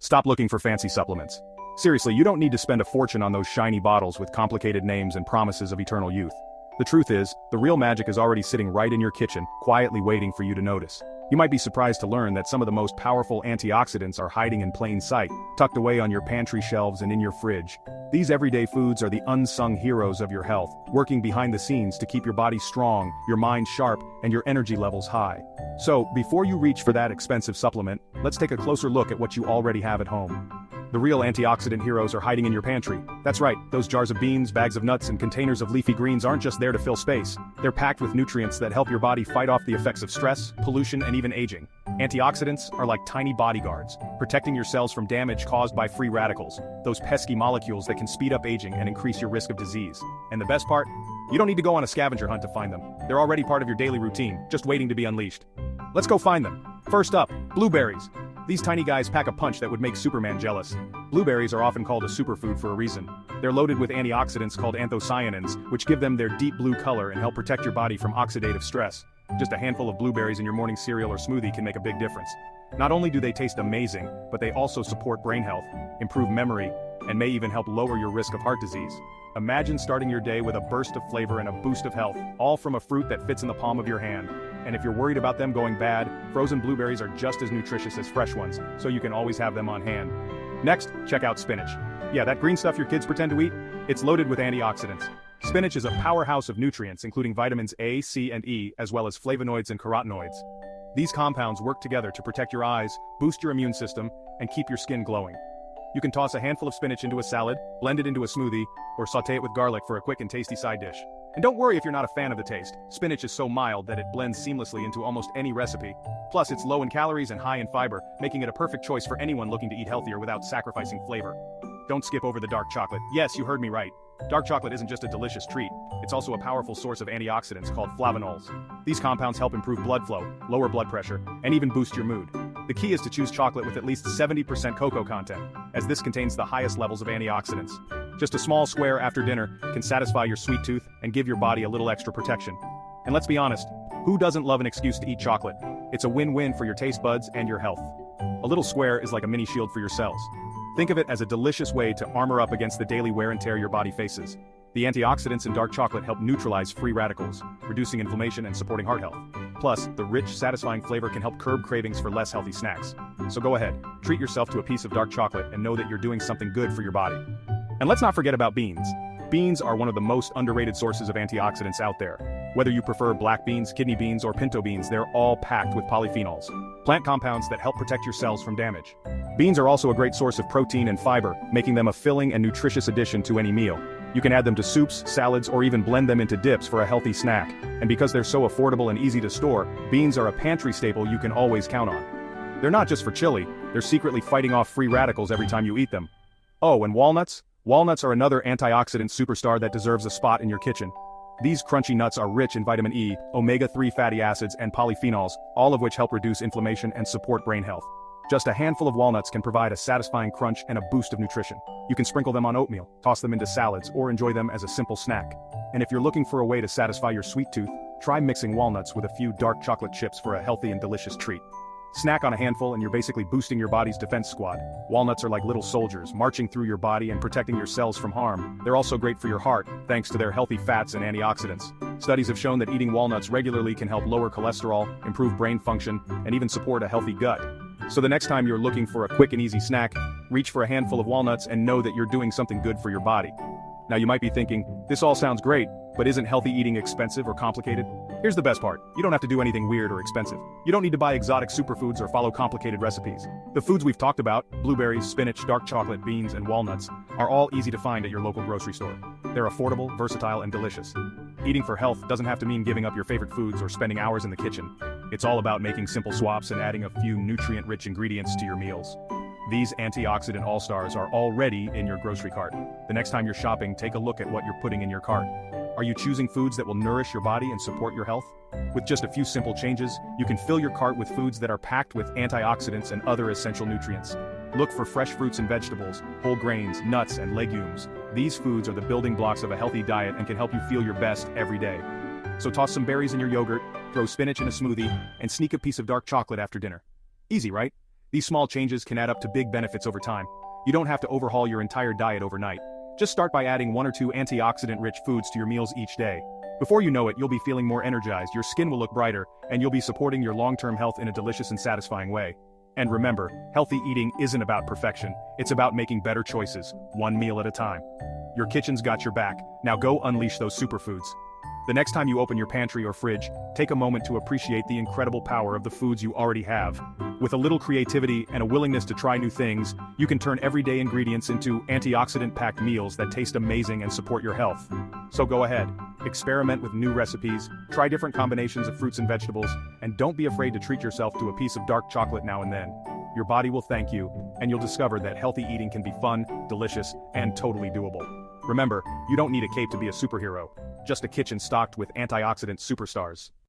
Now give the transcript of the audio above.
Stop looking for fancy supplements. Seriously, you don't need to spend a fortune on those shiny bottles with complicated names and promises of eternal youth. The truth is, the real magic is already sitting right in your kitchen, quietly waiting for you to notice. You might be surprised to learn that some of the most powerful antioxidants are hiding in plain sight, tucked away on your pantry shelves and in your fridge. These everyday foods are the unsung heroes of your health, working behind the scenes to keep your body strong, your mind sharp, and your energy levels high. So, before you reach for that expensive supplement, let's take a closer look at what you already have at home. The real antioxidant heroes are hiding in your pantry. That's right, those jars of beans, bags of nuts, and containers of leafy greens aren't just there to fill space. They're packed with nutrients that help your body fight off the effects of stress, pollution, and even aging. Antioxidants are like tiny bodyguards, protecting your cells from damage caused by free radicals, those pesky molecules that can speed up aging and increase your risk of disease. And the best part? You don't need to go on a scavenger hunt to find them. They're already part of your daily routine, just waiting to be unleashed. Let's go find them. First up, blueberries. These tiny guys pack a punch that would make Superman jealous. Blueberries are often called a superfood for a reason. They're loaded with antioxidants called anthocyanins, which give them their deep blue color and help protect your body from oxidative stress. Just a handful of blueberries in your morning cereal or smoothie can make a big difference. Not only do they taste amazing, but they also support brain health, improve memory, and may even help lower your risk of heart disease. Imagine starting your day with a burst of flavor and a boost of health, all from a fruit that fits in the palm of your hand. And if you're worried about them going bad, frozen blueberries are just as nutritious as fresh ones, so you can always have them on hand. Next, check out spinach. Yeah, that green stuff your kids pretend to eat? It's loaded with antioxidants. Spinach is a powerhouse of nutrients including vitamins A, C, and E, as well as flavonoids and carotenoids. These compounds work together to protect your eyes, boost your immune system, and keep your skin glowing. You can toss a handful of spinach into a salad, blend it into a smoothie, or sauté it with garlic for a quick and tasty side dish. And don't worry if you're not a fan of the taste. Spinach is so mild that it blends seamlessly into almost any recipe. Plus, it's low in calories and high in fiber, making it a perfect choice for anyone looking to eat healthier without sacrificing flavor. Don't skip over the dark chocolate. Yes, you heard me right. Dark chocolate isn't just a delicious treat, it's also a powerful source of antioxidants called flavonols. These compounds help improve blood flow, lower blood pressure, and even boost your mood. The key is to choose chocolate with at least 70% cocoa content, as this contains the highest levels of antioxidants. Just a small square after dinner can satisfy your sweet tooth and give your body a little extra protection. And let's be honest, who doesn't love an excuse to eat chocolate? It's a win-win for your taste buds and your health. A little square is like a mini shield for your cells. Think of it as a delicious way to armor up against the daily wear and tear your body faces. The antioxidants in dark chocolate help neutralize free radicals, reducing inflammation and supporting heart health. Plus, the rich, satisfying flavor can help curb cravings for less healthy snacks. So go ahead, treat yourself to a piece of dark chocolate and know that you're doing something good for your body. And let's not forget about beans. Beans are one of the most underrated sources of antioxidants out there. Whether you prefer black beans, kidney beans, or pinto beans, they're all packed with polyphenols, plant compounds that help protect your cells from damage. Beans are also a great source of protein and fiber, making them a filling and nutritious addition to any meal. You can add them to soups, salads, or even blend them into dips for a healthy snack. And because they're so affordable and easy to store, beans are a pantry staple you can always count on. They're not just for chili, they're secretly fighting off free radicals every time you eat them. Oh, and walnuts? Walnuts are another antioxidant superstar that deserves a spot in your kitchen. These crunchy nuts are rich in vitamin E, omega-3 fatty acids, and polyphenols, all of which help reduce inflammation and support brain health. Just a handful of walnuts can provide a satisfying crunch and a boost of nutrition. You can sprinkle them on oatmeal, toss them into salads, or enjoy them as a simple snack. And if you're looking for a way to satisfy your sweet tooth, try mixing walnuts with a few dark chocolate chips for a healthy and delicious treat. Snack on a handful and you're basically boosting your body's defense squad. Walnuts are like little soldiers, marching through your body and protecting your cells from harm. They're also great for your heart, thanks to their healthy fats and antioxidants. Studies have shown that eating walnuts regularly can help lower cholesterol, improve brain function, and even support a healthy gut. So the next time you're looking for a quick and easy snack, reach for a handful of walnuts and know that you're doing something good for your body. Now you might be thinking, this all sounds great, but isn't healthy eating expensive or complicated? Here's the best part. You don't have to do anything weird or expensive. You don't need to buy exotic superfoods or follow complicated recipes. The foods we've talked about, blueberries, spinach, dark chocolate, beans, and walnuts, are all easy to find at your local grocery store. They're affordable, versatile, and delicious. Eating for health doesn't have to mean giving up your favorite foods or spending hours in the kitchen. It's all about making simple swaps and adding a few nutrient-rich ingredients to your meals. These antioxidant all-stars are already in your grocery cart. The next time you're shopping, take a look at what you're putting in your cart. Are you choosing foods that will nourish your body and support your health? With just a few simple changes, you can fill your cart with foods that are packed with antioxidants and other essential nutrients. Look for fresh fruits and vegetables, whole grains, nuts, and legumes. These foods are the building blocks of a healthy diet and can help you feel your best every day. So toss some berries in your yogurt, throw spinach in a smoothie, and sneak a piece of dark chocolate after dinner. Easy, right? These small changes can add up to big benefits over time. You don't have to overhaul your entire diet overnight. Just start by adding 1 or 2 antioxidant-rich foods to your meals each day. Before you know it, you'll be feeling more energized, your skin will look brighter, and you'll be supporting your long-term health in a delicious and satisfying way. And remember, healthy eating isn't about perfection, it's about making better choices, one meal at a time. Your kitchen's got your back, now go unleash those superfoods. The next time you open your pantry or fridge, take a moment to appreciate the incredible power of the foods you already have. With a little creativity and a willingness to try new things, you can turn everyday ingredients into antioxidant-packed meals that taste amazing and support your health. So go ahead, experiment with new recipes, try different combinations of fruits and vegetables, and don't be afraid to treat yourself to a piece of dark chocolate now and then. Your body will thank you, and you'll discover that healthy eating can be fun, delicious, and totally doable. Remember, you don't need a cape to be a superhero, just a kitchen stocked with antioxidant superstars.